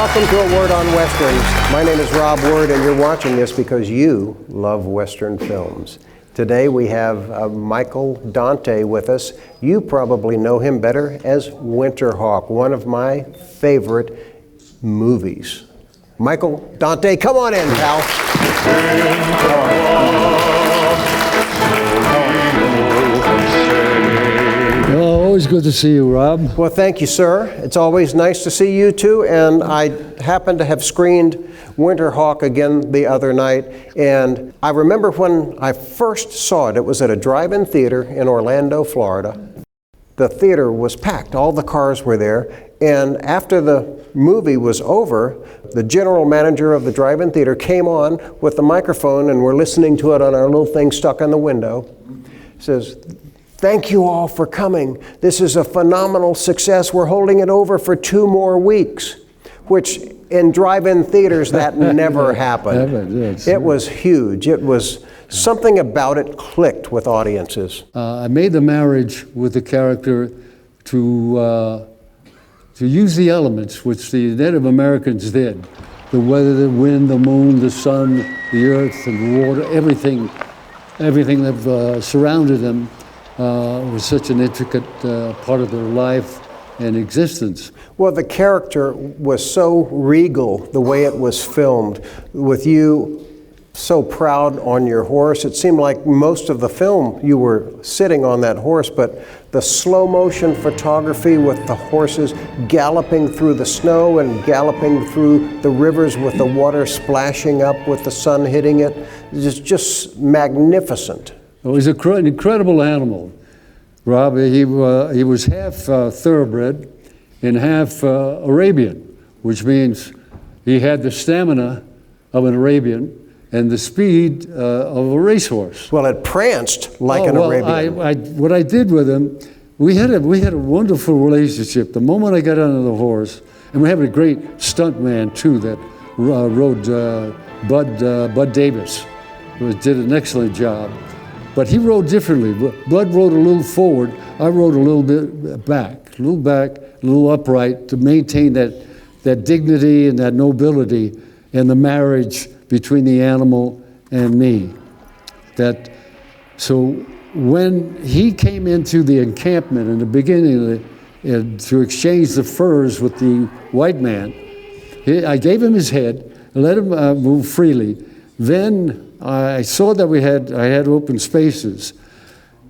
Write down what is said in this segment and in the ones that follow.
Welcome to A Word on Westerns. My name is Rob Word, and you're watching this because you love Western films. Today we have Michael Dante with us. You probably know him better as Winterhawk, one of my favorite movies. Michael Dante, come on in, pal. Well, always good to see you, Rob. Well, thank you, sir. It's always nice to see you too, and I happened to have screened Winterhawk again the other night, and I remember when I first saw it, it was at a drive-in theater in Orlando, Florida. The theater was packed, all the cars were there, and after the movie was over, the general manager of the drive-in theater came on with the microphone, and we're listening to it on our little thing stuck on the window. He says, "Thank you all for coming. This is a phenomenal success. We're holding it over for 2 more weeks," which in drive-in theaters, that never happened. Yes. It was huge. It was something about it clicked with audiences. I made the marriage with the character to use the elements which the Native Americans did. The weather, the wind, the moon, the sun, the earth, and the water, everything that surrounded them was such an intricate part of their life and existence. Well, the character was so regal, the way it was filmed, with you so proud on your horse. It seemed like most of the film you were sitting on that horse, but the slow motion photography with the horses galloping through the snow and galloping through the rivers with the water splashing up with the sun hitting it, is just magnificent. It was an incredible animal, Rob. He was half-Thoroughbred and half-Arabian, which means he had the stamina of an Arabian and the speed of a racehorse. Well, it pranced like an Arabian. What I did with him, we had a wonderful relationship. The moment I got on the horse, and we have a great stunt man too that rode Bud Davis, who did an excellent job. But he rode differently. Bud rode a little forward. I rode a little bit back, a little upright to maintain that dignity and that nobility and the marriage between the animal and me. So when he came into the encampment in the beginning to exchange the furs with the white man, I gave him his head, let him move freely. Then I saw that I had open spaces,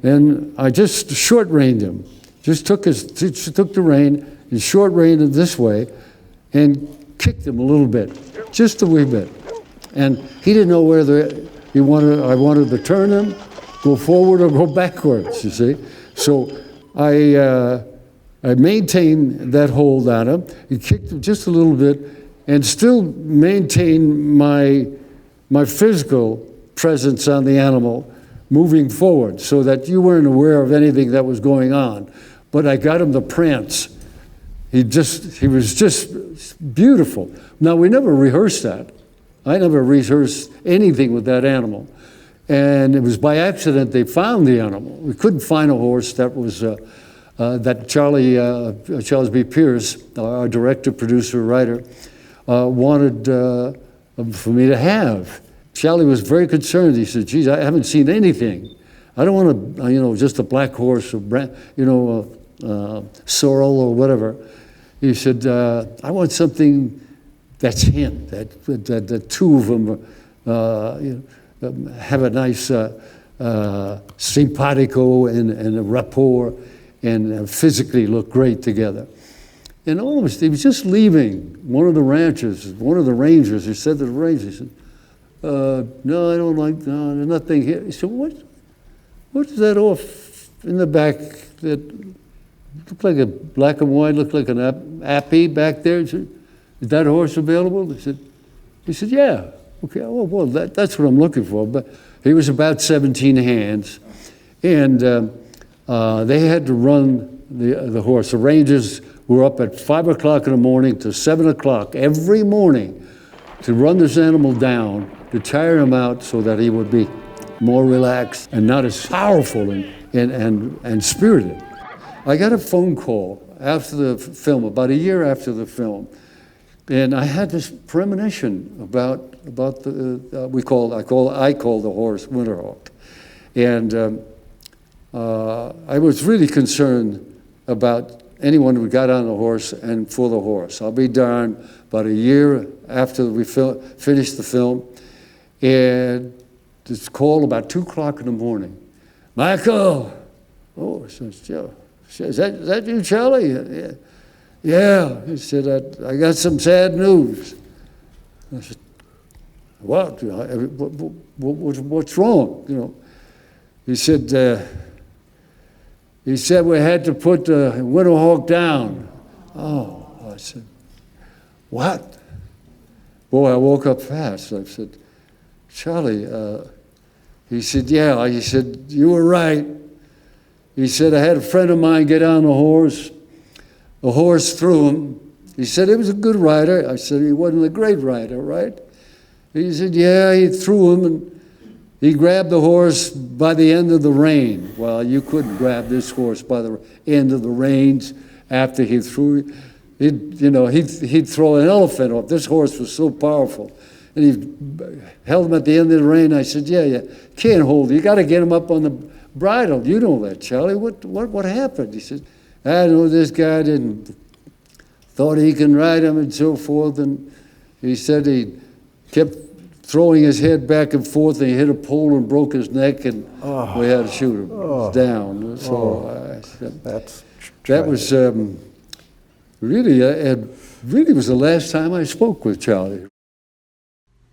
and I just short-reined him. Just took the rein and short-reined him this way, and kicked him a little bit, just a wee bit. And he didn't know whether I wanted to turn him, go forward, or go backwards. You see, so I maintained that hold on him. He kicked him just a little bit, and still maintained my physical presence on the animal moving forward so that you weren't aware of anything that was going on. But I got him to prance. He was just beautiful. Now, we never rehearsed that. I never rehearsed anything with that animal. And it was by accident they found the animal. We couldn't find a horse that was, that Charles B. Pierce, our director, producer, writer, wanted for me to have. Charlie was very concerned. He said, "Geez, I haven't seen anything. I don't want to, just a black horse or, sorrel or whatever." He said, "I want something that's him, that the two of them have a nice simpatico and a rapport and physically look great together." And almost, he was just leaving one of the rangers, he said to the ranger, he said, "No, I don't like, no, there's nothing here." He said, what is that off in the back that looked like a black and white, looked like an appy back there? He said, "Is that horse available?" He said, "Yeah." Okay, oh, well, that's what I'm looking for. But he was about 17 hands, and they had to run the horse. The rangers were up at 5 o'clock in the morning to 7 o'clock every morning to run this animal down, to tire him out so that he would be more relaxed and not as powerful and spirited. I got a phone call after the film, about a year after the film, And I had this premonition about the I call the horse Winterhawk, and I was really concerned about anyone who got on the horse and for the horse. I'll be darned, about a year after we finished the film, and this call about 2 o'clock in the morning. Michael! Oh, I said, Joe. Is that you, Charlie? Yeah. Yeah. He said, I got some sad news. I said, what? What's wrong? You know. He said we had to put the Winterhawk down. Oh, I said, what? Boy, I woke up fast. I said, Charlie, he said, yeah. He said, you were right. He said, I had a friend of mine get on the horse. The horse threw him. He said, he was a good rider. I said, he wasn't a great rider, right? He said, yeah, he threw him, and he grabbed the horse by the end of the rein. Well, you couldn't grab this horse by the end of the reins after he threw. He'd throw an elephant off. This horse was so powerful. And he held him at the end of the rein. I said, yeah, can't hold him. You got to get him up on the bridle. You know that, Charlie. What happened? He said, I know this guy thought he can ride him and so forth. And he said he kept throwing his head back and forth, and he hit a pole and broke his neck, and we had to shoot him. He was down. So that was really was the last time I spoke with Charlie.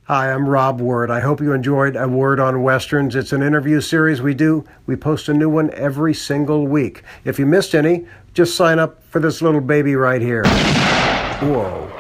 Hi, I'm Rob Word. I hope you enjoyed A Word on Westerns. It's an interview series we do. We post a new one every single week. If you missed any, just sign up for this little baby right here. Whoa.